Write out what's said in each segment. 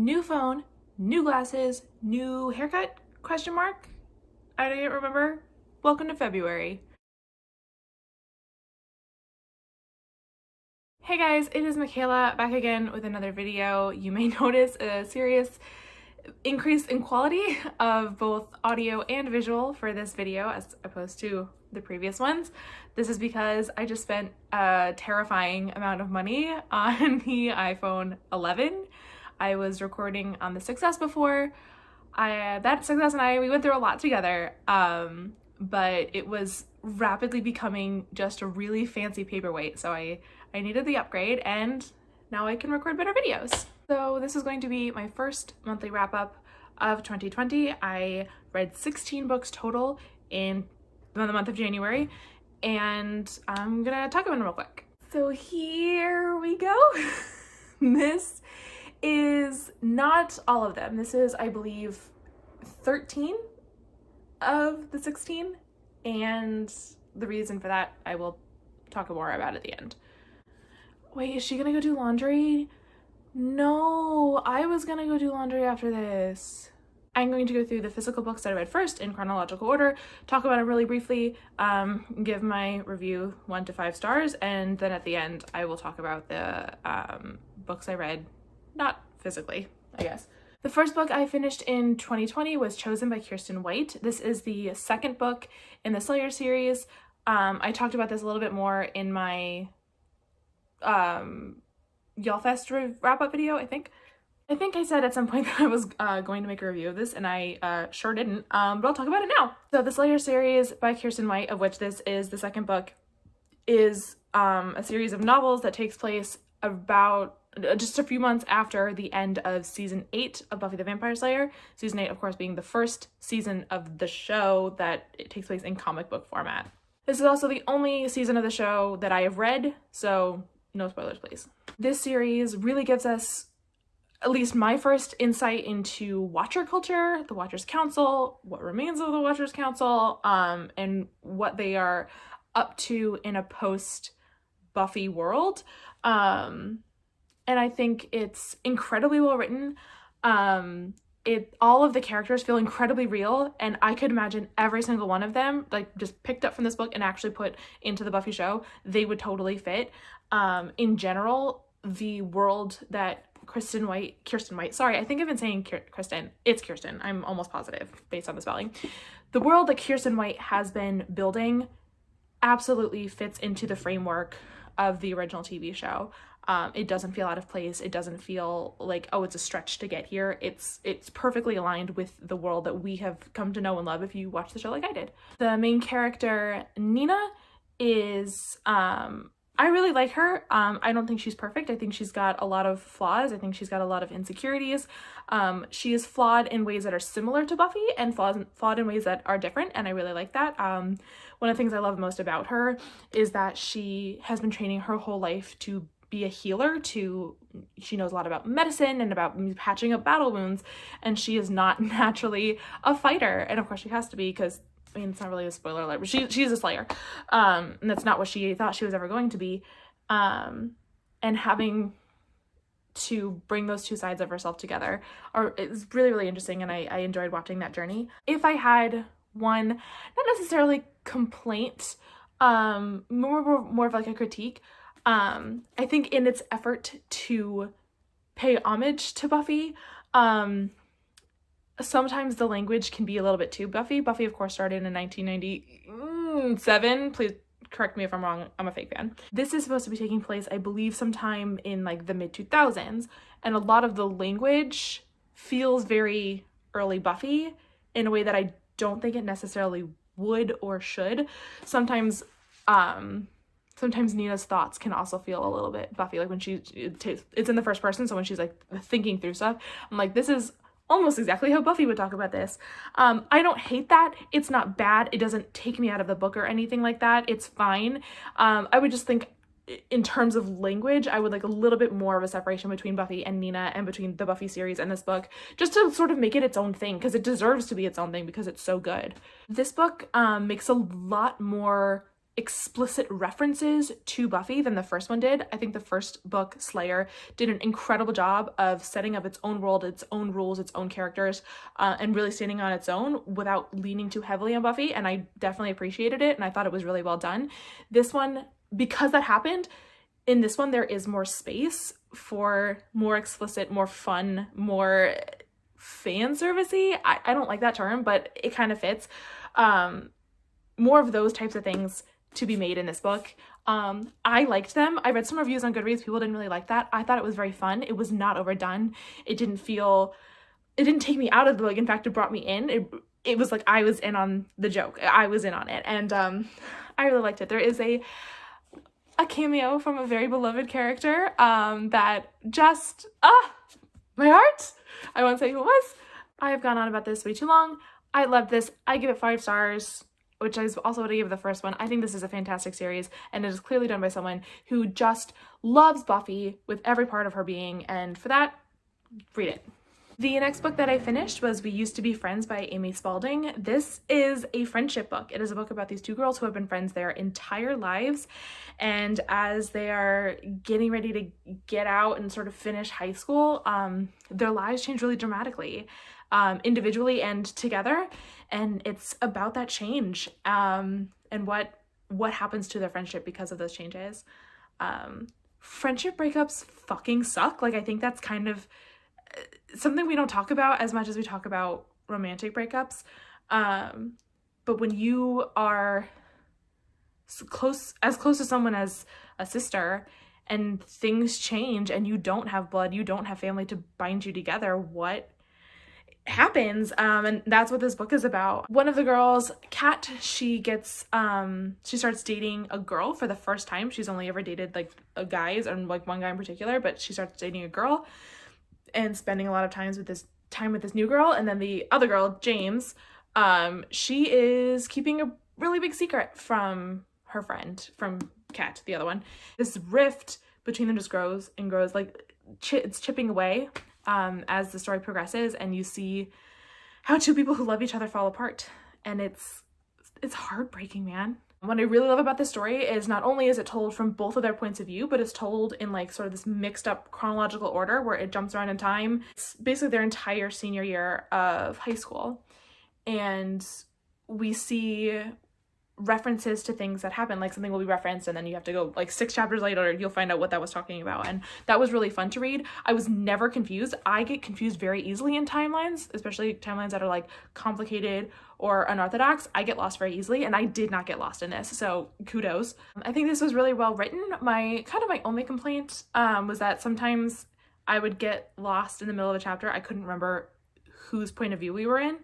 new phone, new glasses, new haircut, question mark? I don't remember. Welcome to February. Hey guys, it is Michaela back again with another video. You may notice a serious increase in quality of both audio and visual for this video as opposed to the previous ones. This is because I just spent a terrifying amount of money on the iPhone 11. I was recording on the 6S before. That 6S and we went through a lot together, but it was rapidly becoming just a really fancy paperweight, so I needed the upgrade, and now I can record better videos. So this is going to be my first monthly wrap-up of 2020. I read 16 books total in the month of January, and I'm gonna talk about them real quick. So here we go. This is not all of them. This is, I believe, 13 of the 16, and the reason for that I will talk more about at the end. Wait, is she gonna go do laundry? No, I was gonna go do laundry after this. I'm going to go through the physical books that I read first in chronological order, talk about them really briefly, give my review 1 to 5 stars, and then at the end I will talk about the books I read, not physically, I guess. The first book I finished in 2020 was Chosen by Kiersten White. This is the second book in the Slayer series. I talked about this a little bit more in my YALLFest wrap-up video, I think. I think I said at some point that I was going to make a review of this, and I sure didn't, but I'll talk about it now. So the Slayer series by Kiersten White, of which this is the second book, is a series of novels that takes place about just a few months after the end of season 8 of Buffy the Vampire Slayer. Season 8, of course, being the first season of the show that it takes place in comic book format. This is also the only season of the show that I have read, so no spoilers, please. This series really gives us at least my first insight into Watcher culture, the Watchers Council, what remains of the Watchers Council, and what they are up to in a post-Buffy world. And I think it's incredibly well written. All of the characters feel incredibly real, and I could imagine every single one of them, like, just picked up from this book and actually put into the Buffy show. They would totally fit. In general, the world that Kiersten White, sorry, I think I've been saying Kristen. It's Kiersten, I'm almost positive, based on the spelling. The world that Kiersten White has been building absolutely fits into the framework of the original TV show. It doesn't feel out of place. It doesn't feel like, oh, it's a stretch to get here. It's perfectly aligned with the world that we have come to know and love if you watch the show like I did. The main character, Nina, is, I really like her. I don't think she's perfect. I think she's got a lot of flaws. I think she's got a lot of insecurities. She is flawed in ways that are similar to Buffy and flawed in ways that are different, and I really like that. One of the things I love most about her is that she has been training her whole life to be a healer. She knows a lot about medicine and about patching up battle wounds, and she is not naturally a fighter. And of course she has to be, because, I mean, it's not really a spoiler alert, but she's a Slayer. And that's not what she thought she was ever going to be. And having to bring those two sides of herself together it's really, really interesting, and I enjoyed watching that journey. If I had one, not necessarily complaint, more of like a critique, I think in its effort to pay homage to Buffy, sometimes the language can be a little bit too Buffy. Buffy, of course, started in 1997. Please correct me if I'm wrong. I'm a fake fan. This is supposed to be taking place, I believe, sometime in like the mid-2000s, and a lot of the language feels very early Buffy in a way that I don't think it necessarily would or should. Sometimes Nina's thoughts can also feel a little bit Buffy, like when it's in the first person, so when she's like thinking through stuff, I'm like, this is almost exactly how Buffy would talk about this. I don't hate that. It's not bad. It doesn't take me out of the book or anything like that. It's fine. I would just think in terms of language, I would like a little bit more of a separation between Buffy and Nina and between the Buffy series and this book, just to sort of make it its own thing, because it deserves to be its own thing because it's so good. This book makes a lot more explicit references to Buffy than the first one did. I think the first book, Slayer, did an incredible job of setting up its own world, its own rules, its own characters, and really standing on its own without leaning too heavily on Buffy, and I definitely appreciated it, and I thought it was really well done. This one, because that happened, in this one there is more space for more explicit, more fun, more fan servicey. I don't like that term, but it kind of fits. More of those types of things to be made in this book. I liked them. I read some reviews on Goodreads. People didn't really like that. I thought it was very fun. It was not overdone. It didn't take me out of the book. In fact, it brought me in. It was like I was in on the joke. I was in on it. And I really liked it. There is a cameo from a very beloved character that just, my heart. I won't say who it was. I have gone on about this way too long. I love this. I give it 5 stars. Which is also what I gave the first one. I think this is a fantastic series, and it is clearly done by someone who just loves Buffy with every part of her being, and for that, read it. The next book that I finished was We Used to Be Friends by Amy Spalding. This is a friendship book. It is a book about these 2 girls who have been friends their entire lives, and as they are getting ready to get out and sort of finish high school, their lives change really dramatically. Individually and together, and it's about that change and what happens to their friendship because of those changes. Friendship breakups fucking suck. Like, I think that's kind of something we don't talk about as much as we talk about romantic breakups. But when you are close to someone as a sister and things change and you don't have blood, you don't have family to bind you together, what happens? And that's what this book is about. One of the girls, Kat, she starts dating a girl for the first time. She's only ever dated like guys, and like one guy in particular, but she starts dating a girl and spending a lot of time with this new girl. And then the other girl, James, she is keeping a really big secret from her friend, from Kat, the other one. This rift between them just grows and grows, like it's chipping away as the story progresses, and you see how 2 people who love each other fall apart, and it's heartbreaking, man. What I really love about this story is not only is it told from both of their points of view, but it's told in like sort of this mixed up chronological order where it jumps around in time. It's basically their entire senior year of high school, and we see references to things that happen, like something will be referenced and then you have to go like 6 chapters later, you'll find out what that was talking about, and that was really fun to read. I was never confused. I get confused very easily in timelines, especially timelines that are like complicated or unorthodox. I get lost very easily, and I did not get lost in this, so kudos. I think this was really well written. My only complaint was that sometimes I would get lost in the middle of a chapter. I couldn't remember whose point of view we were in,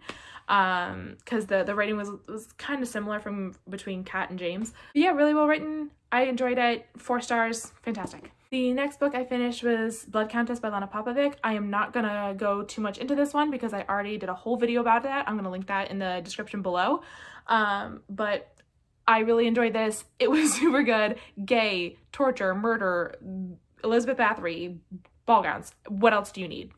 because the writing was kind of similar from between Kat and James. But yeah, really well written. I enjoyed it. 4 stars. Fantastic. The next book I finished was Blood Countess by Lana Popovic. I am not gonna go too much into this one because I already did a whole video about that. I'm gonna link that in the description below. But I really enjoyed this. It was super good. Gay, torture, murder, Elizabeth Bathory, ball gowns. What else do you need?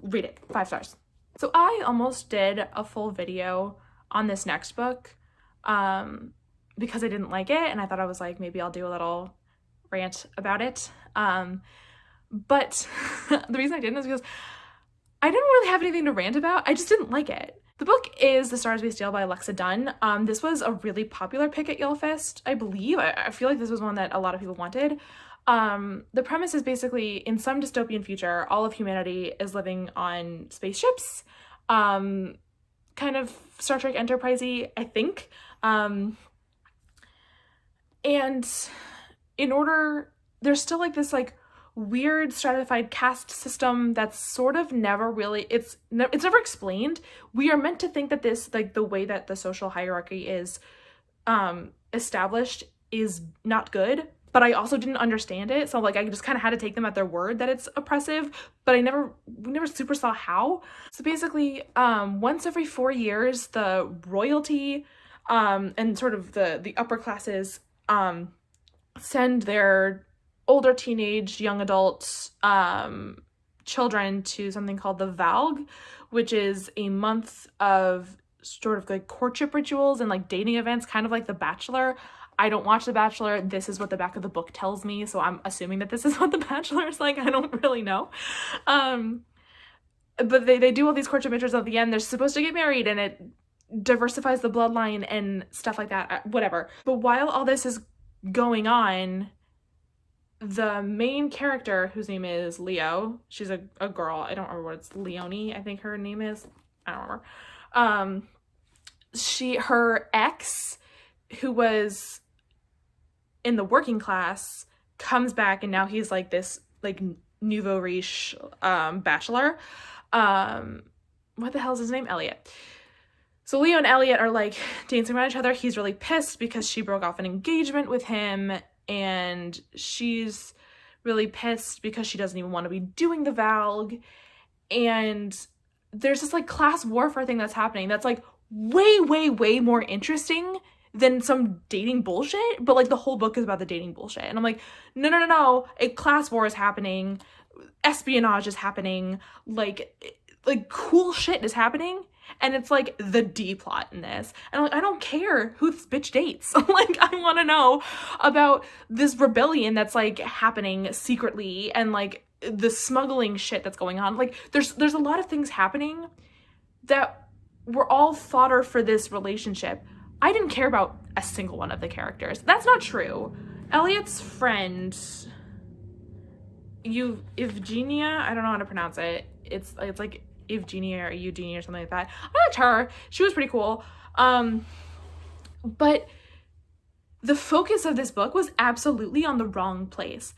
Read it. 5 stars. So I almost did a full video on this next book because I didn't like it, and I thought I was like, maybe I'll do a little rant about it. But the reason I didn't is because I didn't really have anything to rant about. I just didn't like it. The book is The Stars We Steal by Alexa Dunn. This was a really popular pick at YaleFest, I believe. I feel like this was one that a lot of people wanted. The premise is basically, in some dystopian future, all of humanity is living on spaceships, kind of Star Trek Enterprise-y, I think. And in order, there's still like this like weird stratified caste system that's sort of never really, it's never explained. We are meant to think that this, like the way that the social hierarchy is established is not good, but I also didn't understand it. So like I just kind of had to take them at their word that it's oppressive, but we never super saw how. So basically, once every 4 years, the royalty and sort of the upper classes send their older teenage, young adults, children to something called the Valg, which is a month of sort of like courtship rituals and like dating events, kind of like The Bachelor. I don't watch The Bachelor. This is what the back of the book tells me, so I'm assuming that this is what The Bachelor is like. I don't really know. But they do all these courtship pictures at the end. They're supposed to get married, and it diversifies the bloodline and stuff like that, whatever. But while all this is going on, the main character, whose name is Leo, she's a girl, I don't remember what it's, Leonie, I think her name is, I don't remember. Her ex, who was in the working class, comes back, and now he's like this like nouveau riche bachelor. What the hell is his name? Elliot. So Leo and Elliot are like dancing around each other. He's really pissed because she broke off an engagement with him, and she's really pissed because she doesn't even want to be doing the Valg. And there's this like class warfare thing that's happening that's like way more interesting than some dating bullshit. But like the whole book is about the dating bullshit, and I'm like, no, a class war is happening, espionage is happening, like cool shit is happening. And it's like the D plot in this. And I'm like, I don't care who this bitch dates. Like, I want to know about this rebellion that's like happening secretly, and like the smuggling shit that's going on. Like, there's a lot of things happening that were all fodder for this relationship. I didn't care about a single one of the characters. That's not true. Elliot's friend, Evgenia, I don't know how to pronounce it. It's like Evgenia or Eugenia or something like that. I liked her. She was pretty cool. But the focus of this book was absolutely on the wrong place.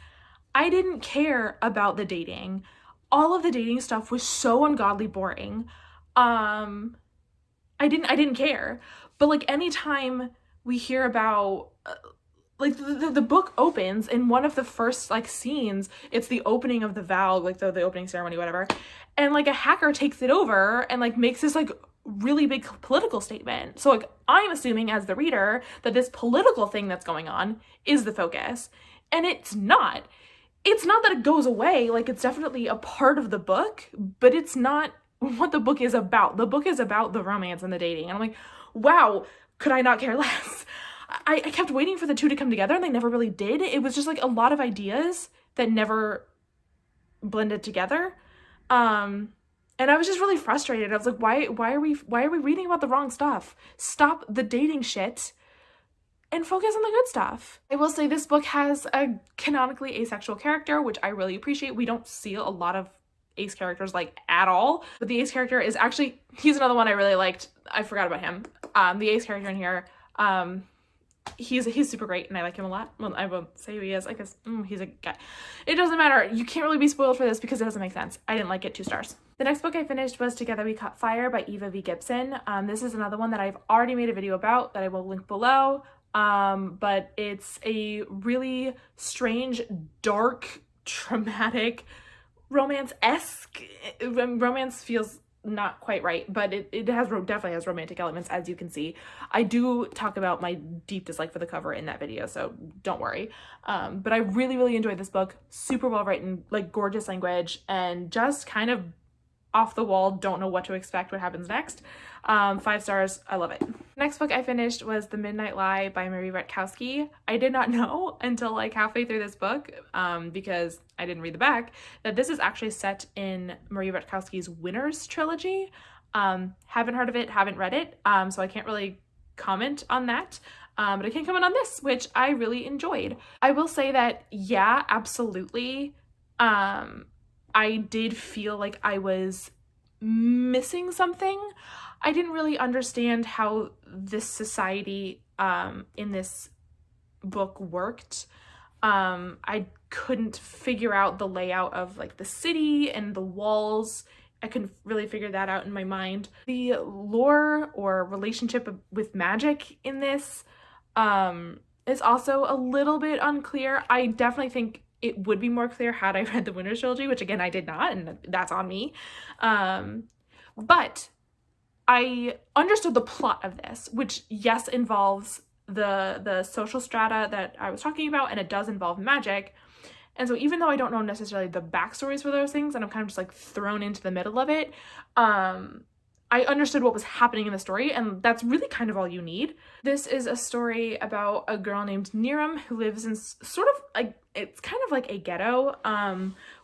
I didn't care about the dating. All of the dating stuff was so ungodly boring. I didn't care. But like anytime we hear about like the book opens, and one of the first like scenes, it's the opening of the Valg, like the opening ceremony, whatever. And like a hacker takes it over and like makes this like really big political statement. So like I'm assuming as the reader that this political thing that's going on is the focus. And it's not. It's not that it goes away. Like, it's definitely a part of the book, but it's not what the book is about. The book is about the romance and the dating. And I'm like, wow, could I not care less? I kept waiting for the two to come together, and they never really did. It was just like a lot of ideas that never blended together. And I was just really frustrated. I was like, why are we reading about the wrong stuff? Stop the dating shit and focus on the good stuff. I will say this book has a canonically asexual character, which I really appreciate. We don't see a lot of ace characters like at all, but the ace character is actually, he's another one I really liked. I forgot about him. The ace character in here, he's super great, and I like him a lot. Well, I won't say who he is. I guess he's a guy. It doesn't matter. You can't really be spoiled for this because it doesn't make sense. I didn't like it. 2 stars. The next book I finished was Together We Caught Fire by Eva V. Gibson. This is another one that I've already made a video about that I will link below. But it's a really strange, dark, traumatic, romance-esque. Romance feels not quite right, but it definitely has romantic elements, as you can see. I do talk about my deep dislike for the cover in that video, so don't worry. But I really enjoyed this book. Super well written, like gorgeous language, and just kind of off the wall, don't know what to expect, what happens next. 5 stars, I love it. Next book I finished was The Midnight Lie by Marie Retkowski. I did not know until like halfway through this book, because I didn't read the back, that this is actually set in Marie Retkowski's Winners trilogy. Haven't heard of it, haven't read it, so I can't really comment on that. But I can comment on this, which I really enjoyed. I will say that, yeah, absolutely, I did feel like I was missing something. I didn't really understand how this society in this book worked. I couldn't figure out the layout of like the city and the walls. I couldn't really figure that out in my mind. The lore or relationship with magic in this is also a little bit unclear. I definitely think it would be more clear had I read the Winners trilogy, which again, I did not, and that's on me. But I understood the plot of this, which yes, involves the social strata that I was talking about, and it does involve magic. And so even though I don't know necessarily the backstories for those things, and I'm kind of just like thrown into the middle of it, I understood what was happening in the story, and that's really kind of all you need. This is a story about a girl named Niram who lives in sort of like, it's kind of like a ghetto,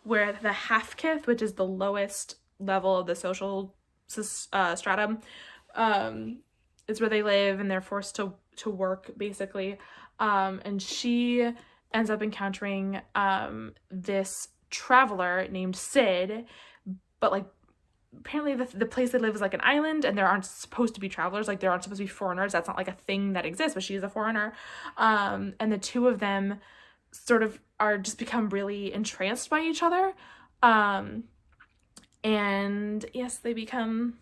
where the half-kith, which is the lowest level of the social stratum, is where they live, and they're forced to work, basically. And she ends up encountering this traveler named Sid, but like, apparently the place they live is like an island, and there aren't supposed to be travelers, like there aren't supposed to be foreigners. That's not like a thing that exists, but she's a foreigner. And the two of them sort of are just become really entranced by each other. And yes, they become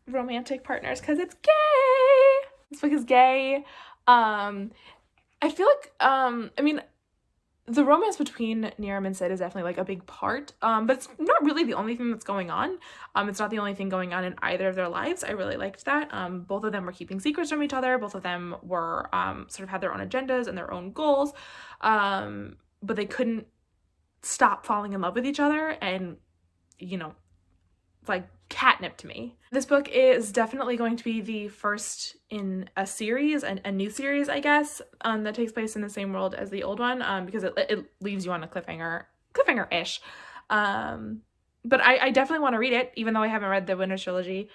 romantic partners because it's gay. This book is gay. I feel like, I mean, the romance between Niram and Sid is definitely like a big part, but it's not really the only thing that's going on. It's not the only thing going on in either of their lives. I really liked that. Both of them were keeping secrets from each other. Both of them were sort of had their own agendas and their own goals, but they couldn't stop falling in love with each other, and you know, it's like catnip to me. This book is definitely going to be the first in a series, a new series, I guess, that takes place in the same world as the old one, because it leaves you on a cliffhanger-ish. But I definitely want to read it, even though I haven't read the Winter Trilogy.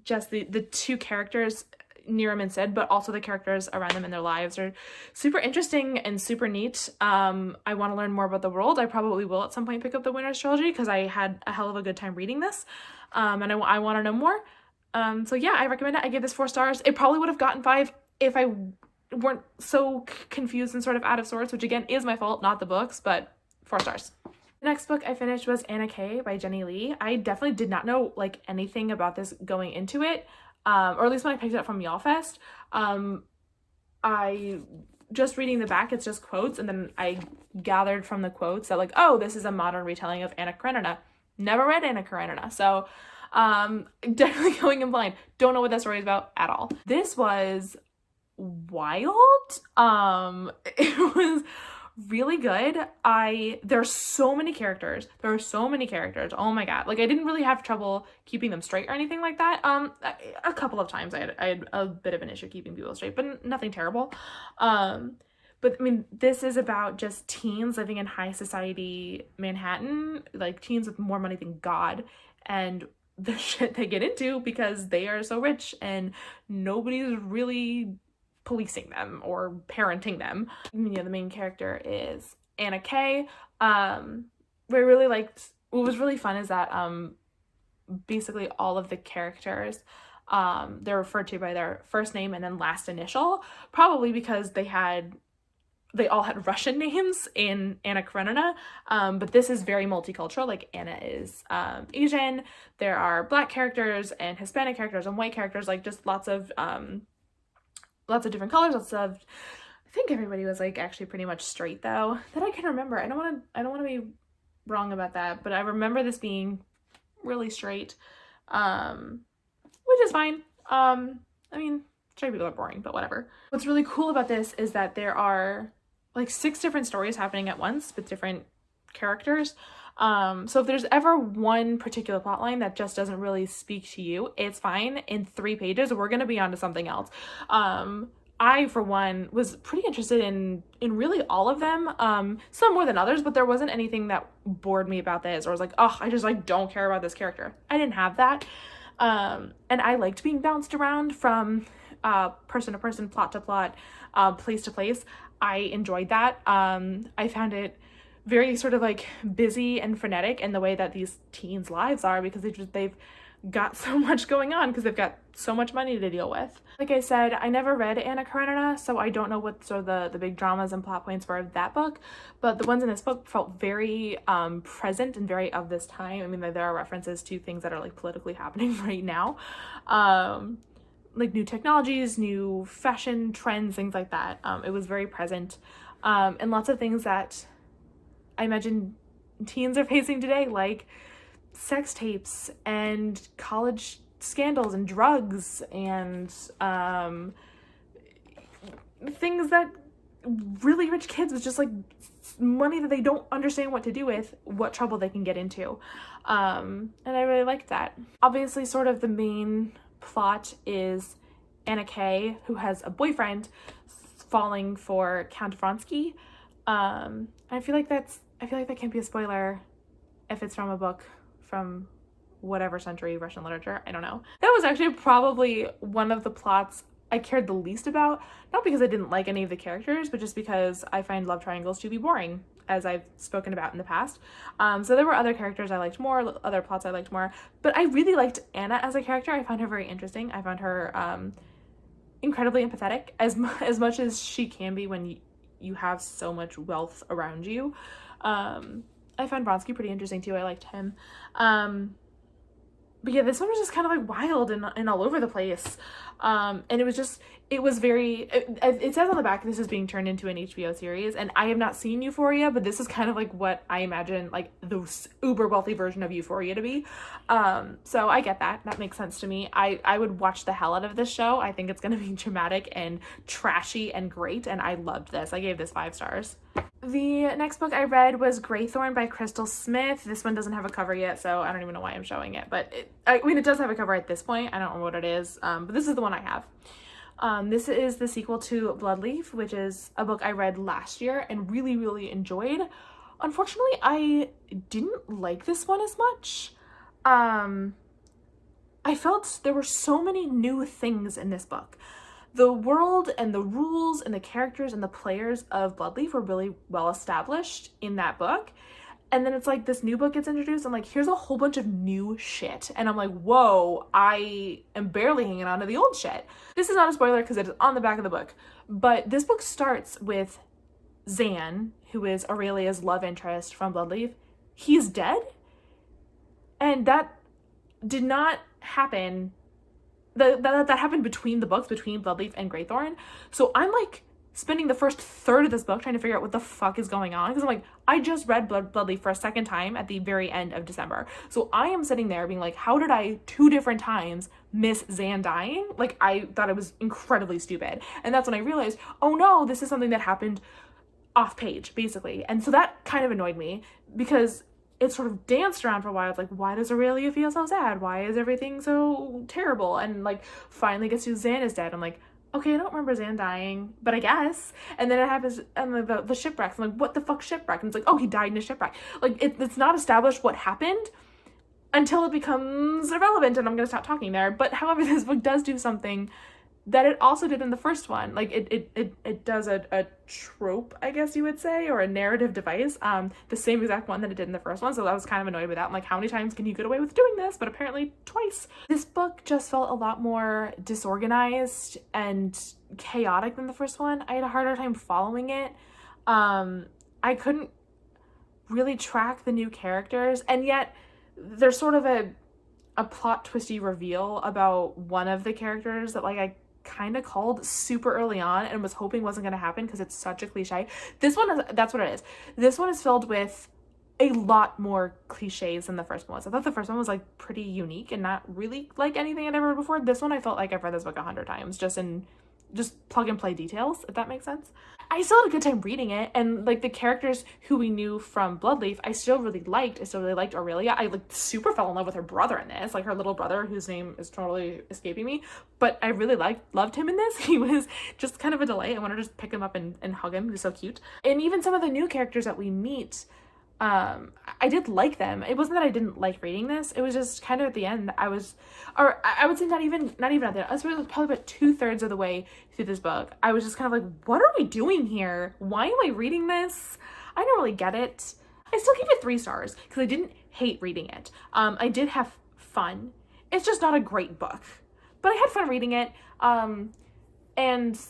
Just the two characters, Niram and Sid, but also the characters around them in their lives are super interesting and super neat. I want to learn more about the world. I probably will at some point pick up the Winter's Trilogy because I had a hell of a good time reading this, and I want to know more. So yeah, I recommend it. I give this 4 stars. It probably would have gotten 5 if I weren't so confused and sort of out of sorts, which again is my fault, not the books, but 4 stars. The next book I finished was Anna K by Jenny Lee. I definitely did not know like anything about this going into it. Or at least when I picked it up from YALLFest, I just reading the back, it's just quotes, and then I gathered from the quotes that like, oh, this is a modern retelling of Anna Karenina. Never read Anna Karenina, so definitely going in blind. Don't know what that story is about at all. This was wild. It was really good. There's so many characters. There are so many characters. Oh my god. Like I didn't really have trouble keeping them straight or anything like that. A couple of times I had a bit of an issue keeping people straight, but nothing terrible. But I mean, this is about just teens living in high society Manhattan, like teens with more money than God, and the shit they get into because they are so rich and nobody's really policing them or parenting them. You know, the main character is Anna K. What I really liked, what was really fun is that basically all of the characters, they're referred to by their first name and then last initial, probably because they all had Russian names in Anna Karenina, but this is very multicultural. Like Anna is Asian, there are Black characters and Hispanic characters and white characters, like just lots of different colors, I think everybody was like actually pretty much straight though, that I can remember. I don't want to be wrong about that, but I remember this being really straight, which is fine. I mean, straight people are boring, but whatever. What's really cool about this is that there are like 6 different stories happening at once with different characters. So if there's ever one particular plotline that just doesn't really speak to you, it's fine. In 3 pages, we're going to be on to something else. I, for one, was pretty interested in really all of them, some more than others, but there wasn't anything that bored me about this or was like, oh, I just like don't care about this character. I didn't have that. And I liked being bounced around from person to person, plot to plot, place to place. I enjoyed that. I found it very sort of like busy and frenetic in the way that these teens' lives are, because they've got so much going on because they've got so much money to deal with. Like I said, I never read Anna Karenina, so I don't know what sort of the big dramas and plot points were of that book, but the ones in this book felt very present and very of this time. I mean, there are references to things that are like politically happening right now, like new technologies, new fashion trends, things like that. It was very present, and lots of things that I imagine teens are facing today, like sex tapes and college scandals and drugs and things that really rich kids with just like money that they don't understand what to do with, what trouble they can get into. And I really liked that. Obviously, sort of the main plot is Anna Kay, who has a boyfriend, falling for Count Vronsky. I feel like that can't be a spoiler if it's from a book from whatever century Russian literature. I don't know. That was actually probably one of the plots I cared the least about, not because I didn't like any of the characters, but just because I find love triangles to be boring, as I've spoken about in the past. So there were other characters I liked more, other plots I liked more, but I really liked Anna as a character. I found her very interesting. I found her incredibly empathetic, as much as she can be when you have so much wealth around you. I found Vronsky pretty interesting too. I liked him. But yeah, this one was just kind of like wild and all over the place. And it was very, it says on the back this is being turned into an HBO series, and I have not seen Euphoria, but this is kind of like what I imagine like the uber wealthy version of Euphoria to be. So I get that. That makes sense to me. I would watch the hell out of this show. I think it's going to be dramatic and trashy and great, and I loved this. I gave this 5 stars. The next book I read was GREYTHORNE by Crystal Smith. This one doesn't have a cover yet, so I don't even know why I'm showing it, but it does have a cover at this point. I don't remember what it is, but this is the one I have. This is the sequel to Bloodleaf, which is a book I read last year and really, really enjoyed. Unfortunately, I didn't like this one as much. I felt there were so many new things in this book. The world and the rules and the characters and the players of Bloodleaf were really well established in that book. And then it's like this new book gets introduced and like, here's a whole bunch of new shit. And I'm like, whoa, I am barely hanging on to the old shit. This is not a spoiler because it is on the back of the book. But this book starts with Zan, who is Aurelia's love interest from Bloodleaf. He's dead. And that did not happen. That happened between the books, between Bloodleaf and GREYTHORNE. So I'm like spending the first third of this book trying to figure out what the fuck is going on, because I'm like, I just read Bloodleaf for a second time at the very end of December. So I am sitting there being like, how did I 2 different times miss Zan dying? Like, I thought it was incredibly stupid. And that's when I realized, oh no, this is something that happened off page, basically. And so that kind of annoyed me because it sort of danced around for a while. It's like, why does Aurelia feel so sad? Why is everything so terrible? And like, finally gets to Zan is dead. I'm like, okay, I don't remember Zan dying, but I guess. And then it happens, and the shipwrecks. I'm like, what the fuck shipwreck? And it's like, oh, he died in a shipwreck. Like, it's not established what happened until it becomes irrelevant, and I'm gonna stop talking there. But however, this book does do something that it also did in the first one. Like, it does a trope, I guess you would say, or a narrative device, the same exact one that it did in the first one. So I was kind of annoyed with that. I'm like, how many times can you get away with doing this? But apparently twice. This book just felt a lot more disorganized and chaotic than the first one. I had a harder time following it. I couldn't really track the new characters, and yet there's sort of a plot twisty reveal about one of the characters that like I kind of called super early on and was hoping wasn't going to happen because it's such a cliche. This one is, that's what it is. This one is filled with a lot more cliches than the first one was. I thought the first one was like pretty unique and not really like anything I'd ever read before. This one I felt like I've read this book 100 times just plug and play details, if that makes sense. I still had a good time reading it, and like the characters who we knew from Bloodleaf, I still really liked. I still really liked Aurelia. I like super fell in love with her brother in this, like her little brother whose name is totally escaping me, but I really loved him in this. He was just kind of a delight. I want to just pick him up and hug him. He's so cute. And even some of the new characters that we meet, I did like them. It wasn't that I didn't like reading this. It was just kind of at the end, I would say not even at the end. I was probably about 2/3 of the way through this book. I was just kind of like, what are we doing here? Why am I reading this? I don't really get it. I still give it 3 stars because I didn't hate reading it. I did have fun. It's just not a great book, but I had fun reading it. And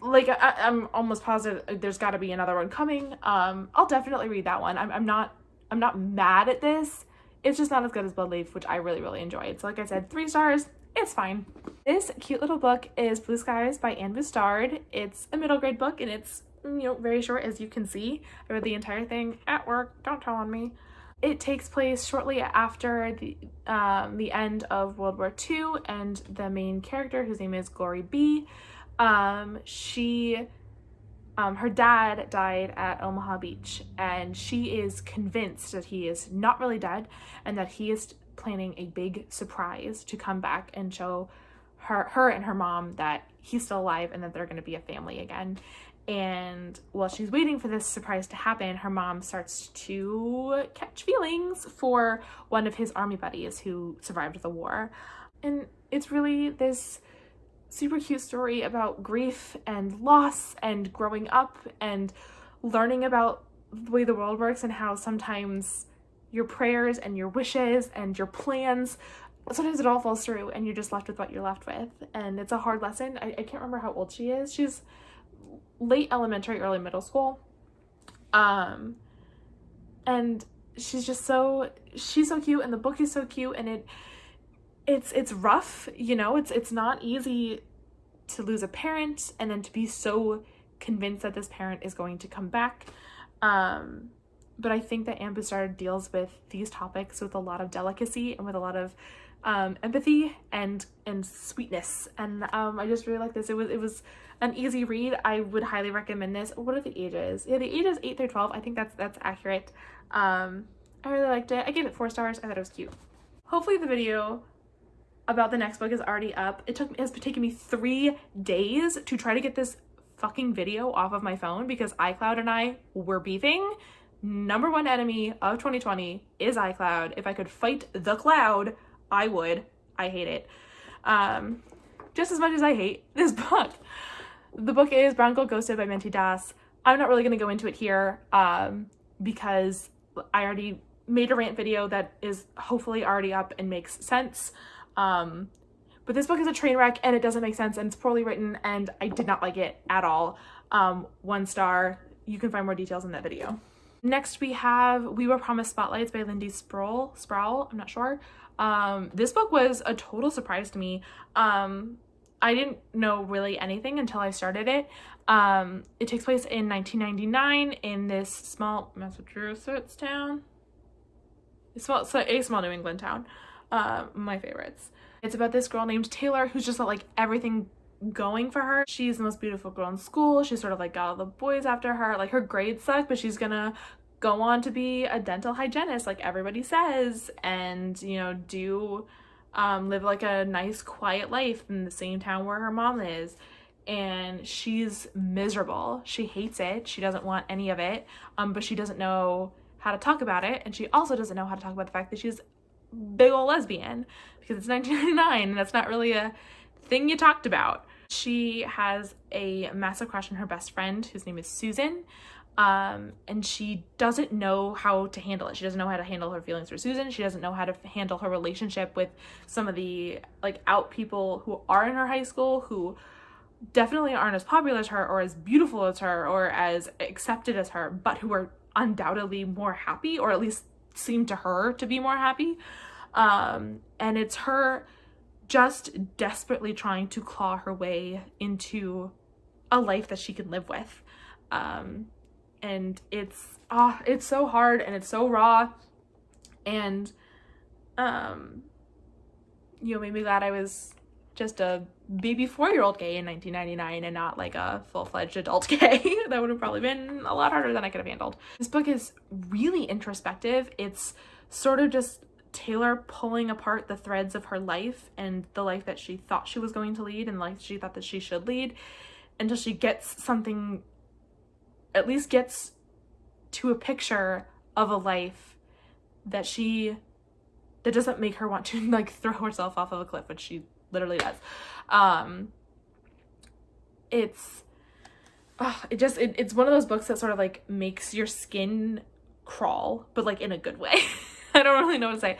like, I'm almost positive there's got to be another one coming. I'll definitely read that one. I'm not mad at this. It's just not as good as Bloodleaf, which I really, really enjoyed. So like I said, 3 stars. It's fine. This cute little book is Blue Skies by Anne Bustard. It's a middle grade book, and it's, very short, as you can see. I read the entire thing at work. Don't tell on me. It takes place shortly after the end of World War II, and the main character, whose name is Glory B, she Her dad died at Omaha Beach, and she is convinced that he is not really dead and that he is planning a big surprise to come back and show her and her mom that he's still alive and that they're going to be a family again. And while she's waiting for this surprise to happen, her mom starts to catch feelings for one of his army buddies who survived the war. And it's really this super cute story about grief and loss and growing up and learning about the way the world works and how sometimes your prayers and your wishes and your plans, sometimes it all falls through and you're just left with what you're left with. And it's a hard lesson. I can't remember how old she is. She's late elementary, early middle school. And she's so cute, and the book is so cute, and it's rough, you know, it's not easy to lose a parent and then to be so convinced that this parent is going to come back. But I think that Anne Bouchard deals with these topics with a lot of delicacy and with a lot of empathy and sweetness, and I just really like this. It was an easy read. I would highly recommend this. What are the ages? Yeah, the ages 8 through 12. I think that's accurate. I really liked it. I gave it 4 stars. I thought it was cute. Hopefully the video about the next book is already up. It's taken me 3 days to try to get this fucking video off of my phone because iCloud and I were beefing. Number one enemy of 2020 is iCloud. If I could fight the cloud, I would. I hate it. Just as much as I hate this book. The book is Brown Girl Ghosted by Minty Das. I'm not really going to go into it here because I already made a rant video that is hopefully already up and makes sense. But this book is a train wreck and it doesn't make sense and it's poorly written and I did not like it at all. 1 star. You can find more details in that video. Next we have We Were Promised Spotlights by Lindy Sproul, I'm not sure. This book was a total surprise to me. I didn't know really anything until I started it. It takes place in 1999 in this small Massachusetts town. A small New England town. My favorites. It's about this girl named Taylor who's just got like everything going for her. She's the most beautiful girl in school. She's sort of like got all the boys after her. Like her grades suck, but she's gonna go on to be a dental hygienist like everybody says, and you know, live like a nice quiet life in the same town where her mom is. And she's miserable. She hates it. She doesn't want any of it. But she doesn't know how to talk about it, and she also doesn't know how to talk about the fact that she's big old lesbian because it's 1999 and that's not really a thing you talked about. She has a massive crush on her best friend whose name is Susan, and she doesn't know how to handle it. She doesn't know how to handle her feelings for Susan. She doesn't know how to handle her relationship with some of the like out people who are in her high school who definitely aren't as popular as her or as beautiful as her or as accepted as her, but who are undoubtedly more happy, or at least seem to her to be more happy. And it's her just desperately trying to claw her way into a life that she can live with. And it's so hard and it's so raw, and you know, made me glad I was just a baby 4-year-old gay in 1999 and not like a full-fledged adult gay. That would have probably been a lot harder than I could have handled. This book is really introspective. It's sort of just Taylor pulling apart the threads of her life and the life that she thought she was going to lead and the life she thought that she should lead, until she gets something, at least gets to a picture of a life that doesn't make her want to like throw herself off of a cliff, which she literally does. It's one of those books that sort of like makes your skin crawl, but like in a good way. I don't really know what to say.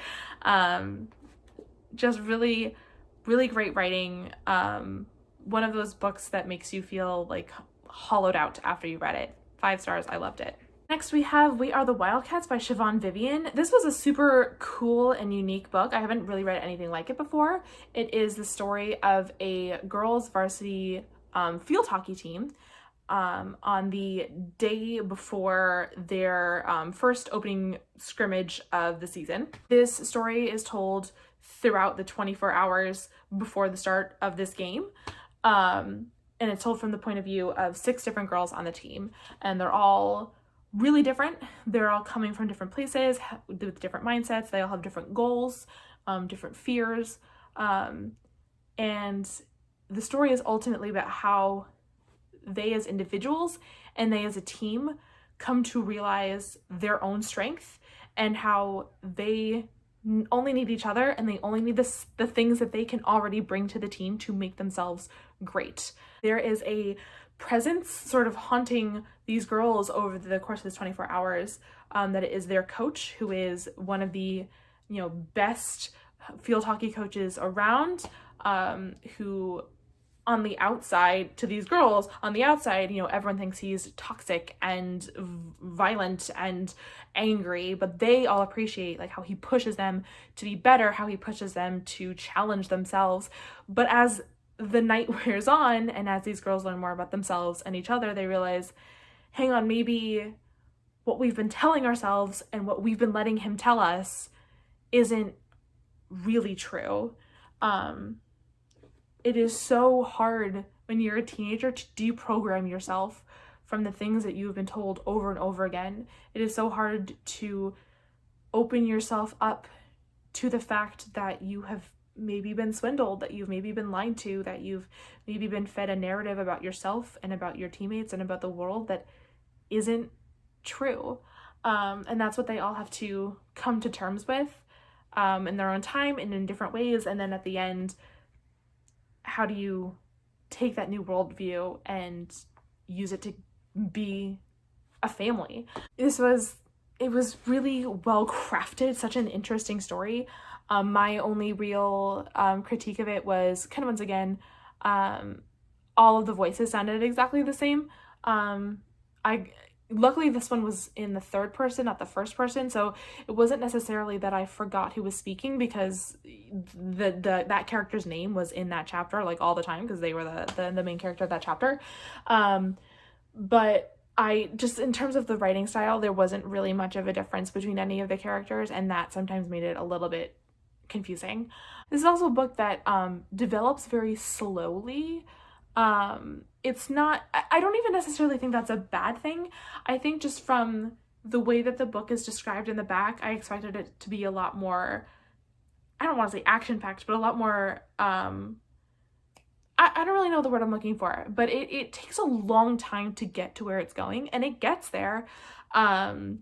Just really, really great writing. One of those books that makes you feel like hollowed out after you read it. 5 stars. I loved it. Next we have We Are the Wildcats by Siobhan Vivian. This was a super cool and unique book. I haven't really read anything like it before. It is the story of a girls varsity field hockey team on the day before their first opening scrimmage of the season. This story is told throughout the 24 hours before the start of this game. And and it's told from the point of view of 6 different girls on the team, and they're all really different. They're all coming from different places with different mindsets. They all have different goals, different fears, and the story is ultimately about how they as individuals and they as a team come to realize their own strength and how they only need each other, and they only need the things that they can already bring to the team to make themselves great. There is a presence sort of haunting these girls over the course of this 24 hours, that it is their coach, who is one of the, best field hockey coaches around, who on the outside, to these girls, on the outside, everyone thinks he's toxic and violent and angry, but they all appreciate like how he pushes them to be better, how he pushes them to challenge themselves. But as the night wears on, and as these girls learn more about themselves and each other, they realize, hang on, maybe what we've been telling ourselves and what we've been letting him tell us isn't really true. It is so hard when you're a teenager to deprogram yourself from the things that you've been told over and over again. It is so hard to open yourself up to the fact that you have maybe been swindled, that you've maybe been lied to, that you've maybe been fed a narrative about yourself and about your teammates and about the world that isn't true. And that's what they all have to come to terms with, in their own time and in different ways. And then at the end, how do you take that new worldview and use it to be a family? It was really well crafted, such an interesting story. My only real critique of it was kind of, once again, all of the voices sounded exactly the same. Luckily this one was in the third person, not the first person, so it wasn't necessarily that I forgot who was speaking, because that character's name was in that chapter like all the time, because they were the main character of that chapter. But I just, in terms of the writing style, there wasn't really much of a difference between any of the characters, and that sometimes made it a little bit confusing. This is also a book that develops very slowly. It's not, I don't even necessarily think that's a bad thing. I think just from the way that the book is described in the back, I expected it to be a lot more, I don't want to say action-packed, but a lot more, I don't really know the word I'm looking for, but it takes a long time to get to where it's going, and it gets there. But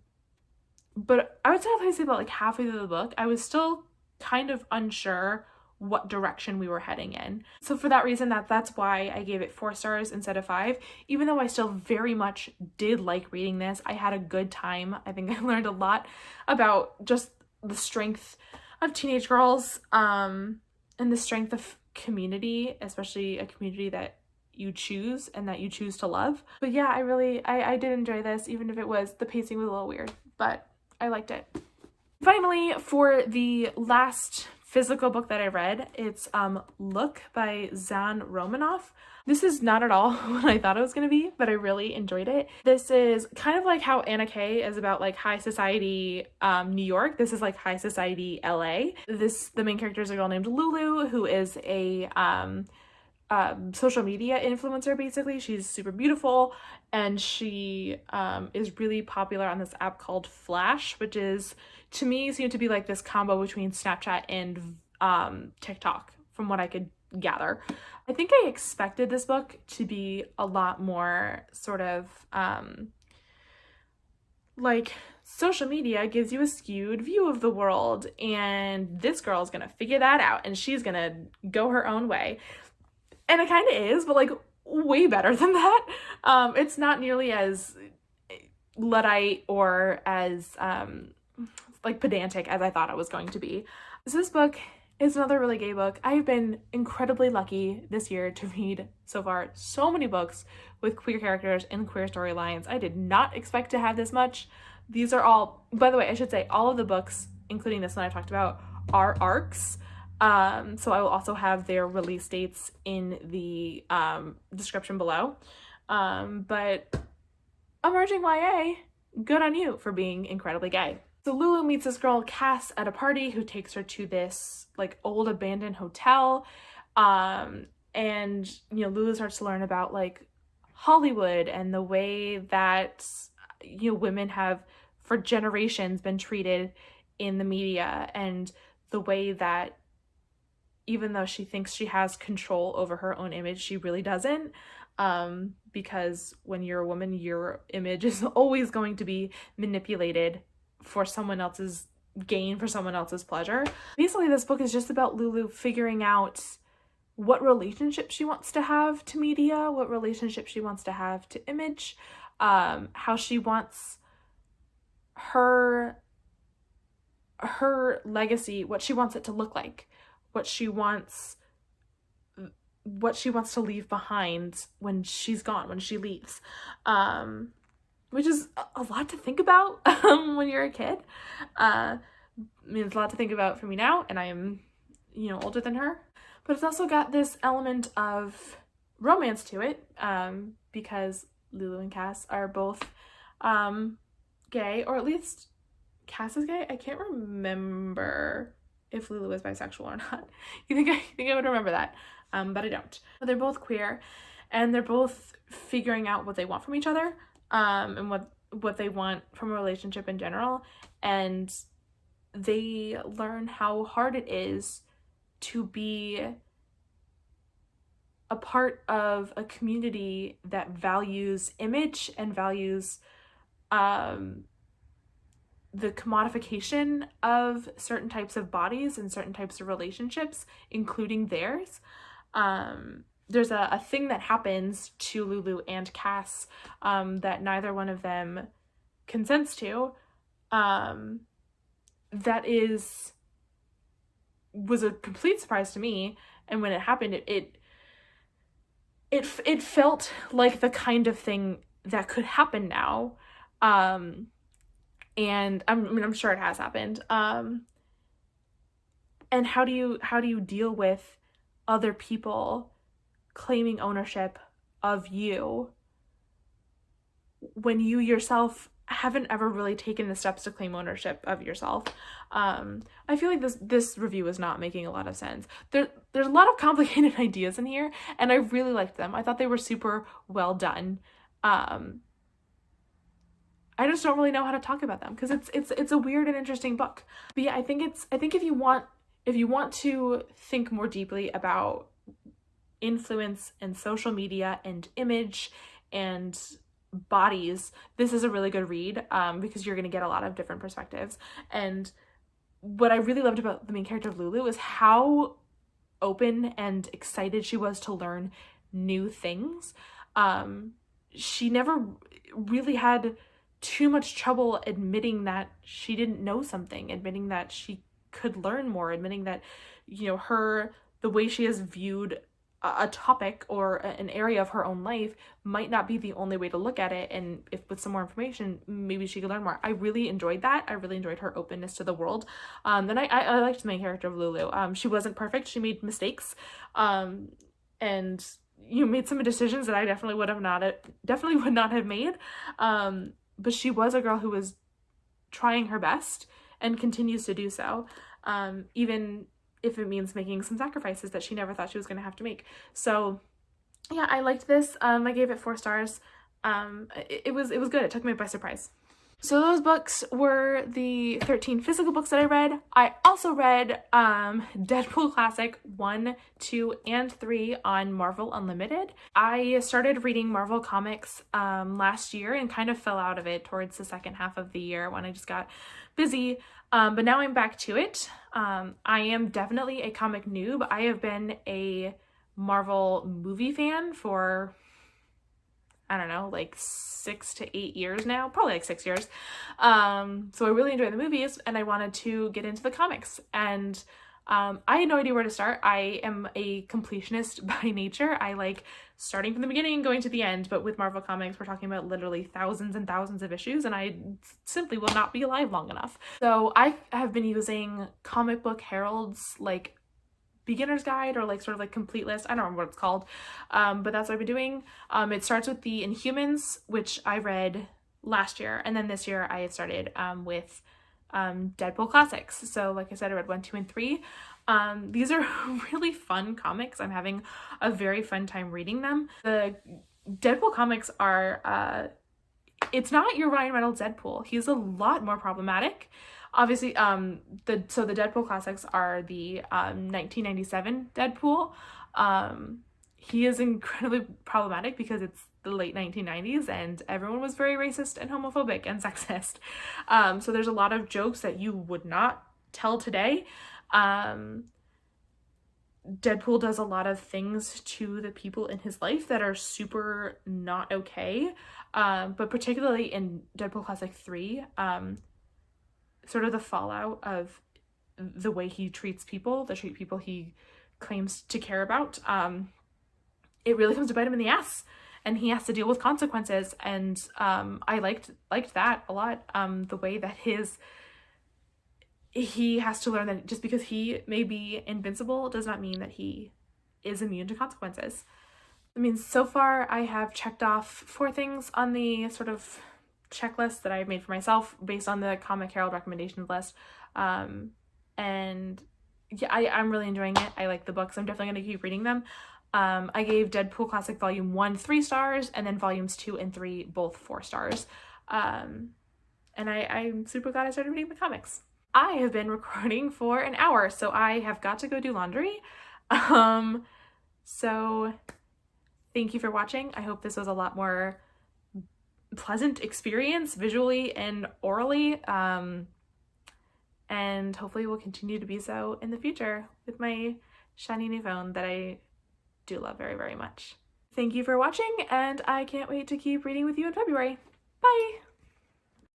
I would say about like halfway through the book, I was still kind of unsure what direction we were heading in. So for that reason, that's why I gave it 4 stars instead of 5. Even though I still very much did like reading this, I had a good time. I think I learned a lot about just the strength of teenage girls, and the strength of community, especially a community that you choose and that you choose to love. But yeah, I did enjoy this, even if the pacing was a little weird, but I liked it. Finally, for the last physical book that I read, it's Look by Zan Romanoff. This is not at all what I thought it was going to be, but I really enjoyed it. This is kind of like how Anna Kay is about like high society New York. This is like high society LA. The main character is a girl named Lulu, who is a social media influencer. Basically, she's super beautiful, and she is really popular on this app called Flash, which is, to me, seemed to be like this combo between Snapchat and TikTok, from what I could gather. I think I expected this book to be a lot more sort of like social media gives you a skewed view of the world, and this girl's gonna figure that out and she's gonna go her own way. And it kind of is, but like way better than that. It's not nearly as Luddite or as like pedantic as I thought it was going to be. So this book is another really gay book. I've been incredibly lucky this year to read so far so many books with queer characters and queer storylines. I did not expect to have this much. These are all, by the way, I should say all of the books, including this one I talked about, are arcs. So I will also have their release dates in the description below. But emerging YA, good on you for being incredibly gay. So Lulu meets this girl, Cass, at a party, who takes her to this like old abandoned hotel. And, you know, Lulu starts to learn about like Hollywood and the way that, you know, women have for generations been treated in the media, and the way that even though she thinks she has control over her own image, she really doesn't. Because when you're a woman, your image is always going to be manipulated for someone else's gain, for someone else's pleasure. Basically, this book is just about Lulu figuring out what relationship she wants to have to media, what relationship she wants to have to image, how she wants her legacy, what she wants it to look like, what she wants to leave behind when she's gone, when she leaves, which is a lot to think about when you're a kid. I mean, it's a lot to think about for me now, and I am, you know, older than her. But it's also got this element of romance to it, because Lulu and Cass are both gay, or at least Cass is gay. I can't remember if Lulu is bisexual or not. You think I would remember that, but I don't. But they're both queer, and they're both figuring out what they want from each other, and what they want from a relationship in general, and they learn how hard it is to be a part of a community that values image and values the commodification of certain types of bodies and certain types of relationships, including theirs. There's a thing that happens to Lulu and Cass that neither one of them consents to, that was a complete surprise to me. And when it happened, it felt like the kind of thing that could happen now. And I'm sure it has happened. And how do you deal with other people claiming ownership of you when you yourself haven't ever really taken the steps to claim ownership of yourself? I feel like this review is not making a lot of sense. There's a lot of complicated ideas in here, and I really liked them. I thought they were super well done. I just don't really know how to talk about them because it's a weird and interesting book. But yeah, I think if you want to think more deeply about influence and social media and image and bodies, this is a really good read, because you're going to get a lot of different perspectives. And what I really loved about the main character of Lulu is how open and excited she was to learn new things. She never really had too much trouble admitting that she didn't know something, admitting that she could learn more, admitting that, you know, the way she has viewed a topic or an area of her own life might not be the only way to look at it, and if with some more information maybe she could learn more. I really enjoyed that. I really enjoyed her openness to the world. And I liked the main character of Lulu. She wasn't perfect. She made mistakes, and you made some decisions that I definitely would not have made, but she was a girl who was trying her best and continues to do so, even if it means making some sacrifices that she never thought she was going to have to make. So yeah, I liked this. I gave it 4 stars. It was good. It took me by surprise. So those books were the 13 physical books that I read. I also read Deadpool Classic 1, 2, and 3 on Marvel Unlimited. I started reading Marvel comics last year and kind of fell out of it towards the second half of the year when I just got busy. But now I'm back to it. I am definitely a comic noob. I have been a Marvel movie fan for, I don't know, like 6 to 8 years now, probably like 6 years. So I really enjoy the movies, and I wanted to get into the comics, and I had no idea where to start. I am a completionist by nature. I like starting from the beginning and going to the end, but with Marvel Comics, we're talking about literally thousands and thousands of issues, and I simply will not be alive long enough. So I have been using Comic Book Herald's like beginner's guide, or like sort of like complete list. I don't remember what it's called, but that's what I've been doing. It starts with the Inhumans, which I read last year, and then this year I had started with Deadpool Classics. So like I said, I read 1, 2, and 3. These are really fun comics. I'm having a very fun time reading them. The Deadpool comics are, it's not your Ryan Reynolds Deadpool. He's a lot more problematic. Obviously, the Deadpool classics are the 1997 Deadpool. He is incredibly problematic because it's the late 1990s and everyone was very racist and homophobic and sexist. So there's a lot of jokes that you would not tell today. Deadpool does a lot of things to the people in his life that are super not okay. But particularly in Deadpool Classic 3, sort of the fallout of the way he treats people, the people he claims to care about, it really comes to bite him in the ass, and he has to deal with consequences. And I liked that a lot. The way that he has to learn that just because he may be invincible does not mean that he is immune to consequences. I mean, so far I have checked off 4 things on the sort of checklist that I've made for myself based on the Comic Herald recommendations list. And yeah, I'm really enjoying it. I like the books. I'm definitely going to keep reading them. I gave Deadpool Classic Volume 1 3 stars, and then Volumes 2 and 3 both 4 stars. And I'm super glad I started reading the comics. I have been recording for an hour, so I have got to go do laundry. So thank you for watching. I hope this was a lot more pleasant experience visually and orally. And hopefully will continue to be so in the future with my shiny new phone that I do love very, very much. Thank you for watching, and I can't wait to keep reading with you in February. Bye!